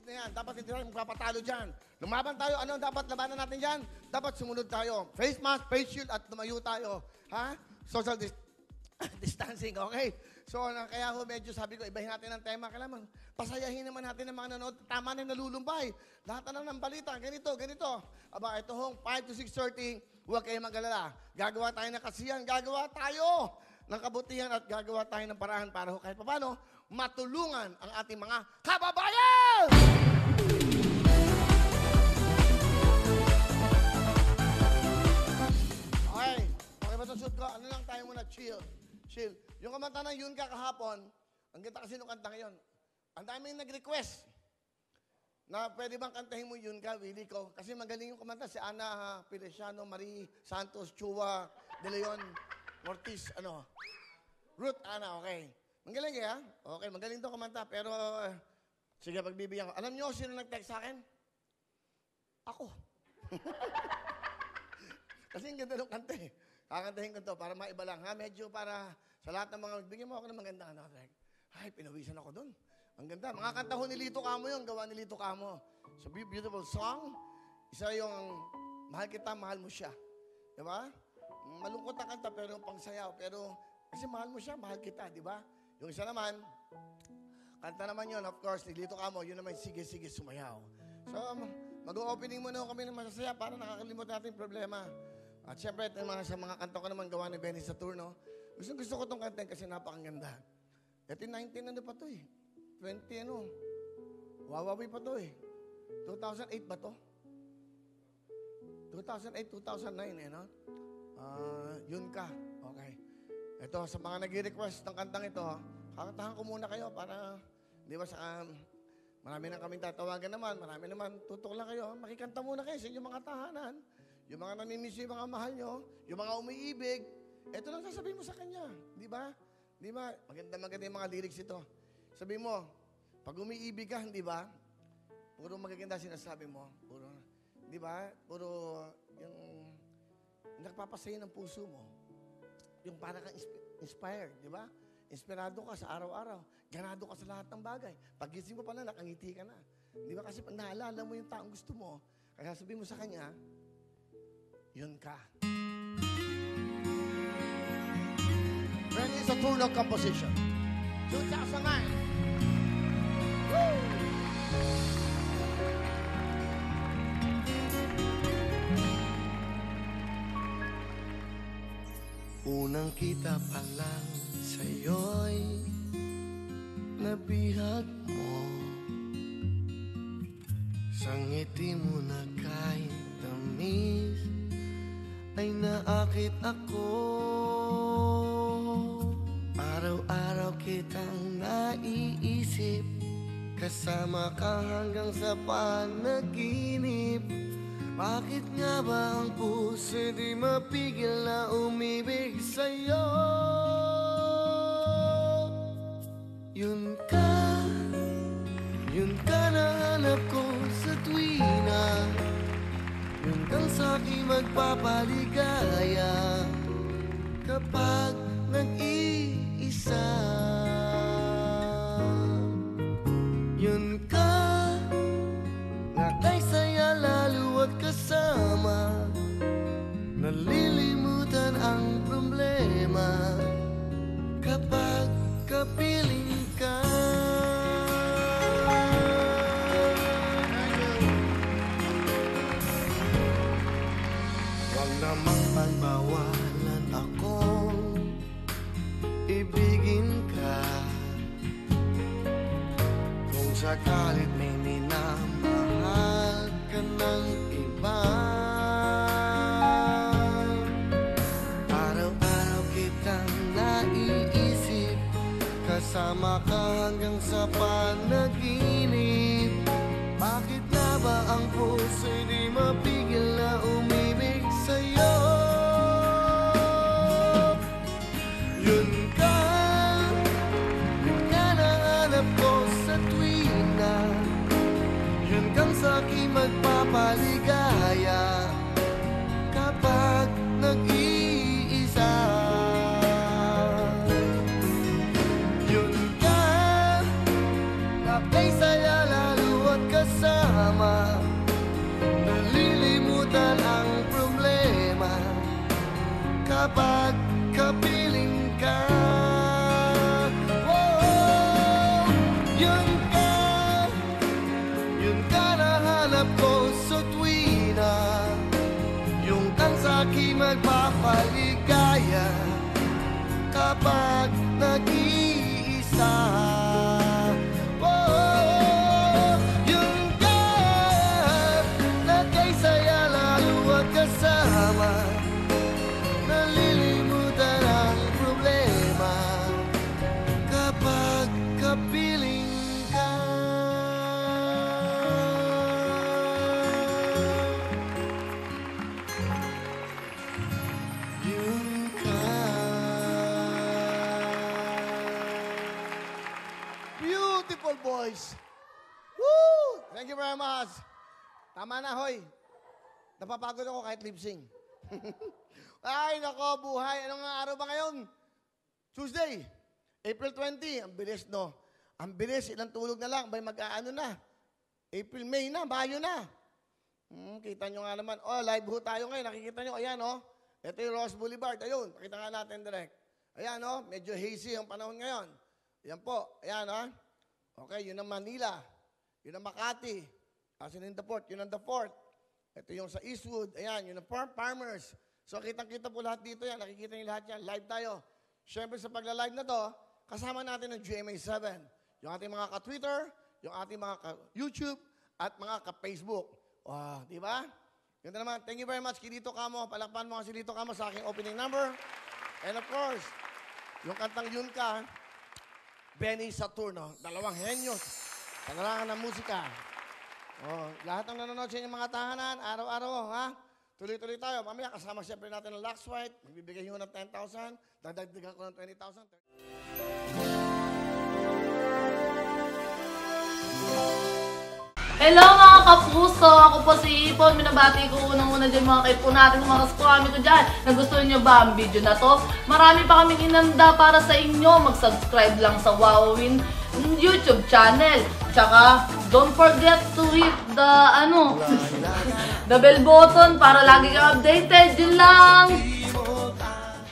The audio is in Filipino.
outfit na yan. Dapat hindi tayo magpapatalo dyan. Lumaban tayo. Ano dapat labanan natin dyan? Dapat sumunod tayo. Face mask, face shield, at tumayo tayo. Ha? Social distancing, okay? So, kaya ho medyo sabi ko, ibahin natin ang tema. Kailangan, pasayahin naman natin ang mga nanonood. Tama na yung nalulumbay. Lahat na ng balita. Ganito, ganito. Aba, ito hong 5 to 6:30. Huwag kayong mag-alala. Gagawa tayo ng kasiyahan. Gagawa tayo ng kabutihan at gagawa tayo ng paraan para kahit paano matulungan ang ating mga kababayan! Okay, okay ba ito shoot ko? Ano lang tayo muna? Chill. Chill. Yung kumanta ng Yun Ka kahapon, ang ganda kasi nung kanta ngayon, ang daming nag-request na pwede bang kantahin mo Yun Ka, Willie ko? Kasi magaling yung kumanta si Ana Feliciano, Marie Santos, Chua, De Leon, Mortis, ano, Ruth, Ana, okay. Magaling eh, ha? Okay, magaling to kumanta, pero sige, pagbibigyan ko. Alam nyo sino nag-text sa akin? Ako. Kasi ang ganda ng kanta eh. Kakantahin ko to para maiba lang, ha? Medyo para sa lahat ng mga, bigyan mo ako ng maganda, ano, ay, pinawisan ako dun. Ang ganda. Mga kanta ho ni Lito Camo yun, gawa ni Lito Camo. So, beautiful song. Isa yung, mahal kita, mahal mo siya. Diba? Malungkot ang kanta, pero pangsayaw. Pero, kasi mahal mo siya, mahal kita, di ba? Yung isa naman, kanta naman yun, of course, ni Lito Camo, yun naman, sige, sige, sumayaw. So, mag-opening muna kami ng masasaya para nakakalimot natin problema. At syempre, ito sa mga kanta ko naman gawa ni Benny Saturno. Gusto ko itong kanta kasi napakaganda. Ito 19 ano pa to eh. 20 ano. Wawawi pa to eh. 2008 ba to? 2008, 2009 eh, no? Yun Ka. Okay. Ito, sa mga nag-request ng kantang ito, kakantahan ko muna kayo para, di ba, marami na kaming tatawagan naman, marami naman, tutok lang kayo, makikanta muna kayo sa inyong mga tahanan, yung mga namimiss yung mga mahal nyo, yung mga umiibig, ito lang sasabihin mo sa kanya, di ba? Di ba? Maganda yung mga lyrics ito. Sabihin mo, pag umiibig ka, di ba? Puro magaganda sinasabi mo, puro, di ba? Puro yung nagpapasaya ng puso mo. Yung para kang inspired, di ba? Inspirado ka sa araw-araw. Ganado ka sa lahat ng bagay. Pag-gising mo pala, nakangiti ka na. Di ba? Kasi naalala mo yung taong gusto mo. Kaya sabihin mo sa kanya, Yun Ka. Friend, it's a turn of composition. June sa kasangay. Woo! Unang kita pa lang sa'yo'y nabihag mo. Sa ngiti mo na kahit tamis ay naakit ako. Araw-araw kitang naiisip, kasama ka hanggang sa panaginip. Bakit nga ba ang puso di mapigil na umibig sa'yo? Yun ka na hanap ko sa tuwina. Yun kang sa'king magpapaligaya kapag nag-iisa. Yun ka na kay saya lalo at kasama, nalilimutan ang problema kapag kapiling ka. Huwag namang pagbawalan akong ibigin ka. Kung sakalit may minamahal ka ng iba, araw-araw kitang naiisip, kasama ka hanggang sa panaginip. Bakit na ba ang puso'y di mapigil na umibig sa'yo? Yun ka na hanap ko sa tuwina. Yun kang sa'king magpapaligaya kapag nag-iisa. Yun ka na kay saya lalo at kasama. Nalilimutan ang problema kapag kapiling ka. Oh, yun ka nahanap ko sa tuwina. Yung kang sa'kin magpapaligaya kapag nag-iisa. Oh, yun ka nagkaisaya lalo at kasama. Nalilimutan ang problema kapag kapiling ka. Yun ka. Beautiful boys. Woo! Thank you very much. Tama na, hoy. Napapagod ako kahit lip sync. Ay, nako, buhay. Anong nga araw ba ngayon? Tuesday. April 20. Ang bilis, no? Ang bilis. Ilang tulog na lang. Bay, mag-aano na. April, May na. Mayo na. Kita nyo nga naman. Oh, live ho tayo ngayon. Nakikita nyo. Ayan, oh. Ito yung Ross Boulevard. Ayun. Pakita nga natin direct. Ayan, oh. Medyo hazy ang panahon ngayon. Ayan po. Ayan, oh. Okay, yun ang Manila. Yun ang Makati. Asin in the port. Yun ang the fort. Ito yung sa Eastwood. Ayan, yun ang Farmers. So, kitang-kita po lahat dito yan. Nakikita niyo lahat yan. Live tayo. Siyempre, sa pagla-live na to, kasama natin ang GMA7. Yung ating mga ka-Twitter, yung ating mga ka-YouTube, at mga ka-Facebook. Wow, di ba? Ganda naman. Thank you very much, Kilito Camo. Palakpan mo si Kilito Camo sa aking opening number. And of course, yung kantang Yun Ka, Benny Saturno. Dalawang henyos. Panarangan ng musika. Oh, lahat ng nanonood sa inyong mga tahanan, araw-araw, ha? Tuloy-tuloy tayo. Mamaya, kasama siyempre natin ng Lux White. Magbibigay nyo ng 10,000. Dadagdagan ko ng 20,000. Hello mga kapuso! Ako po si Ipon. Minabati ko unang-una dyan mga kaipo natin, mga kaskwami ko dyan. Nagustuhan nyo ba ang video na to? Marami pa kaming inanda para sa inyo. Mag-subscribe lang sa Wowin YouTube channel. Tsaka, don't forget to hit the, the bell button para lagi kang updated. Yun lang!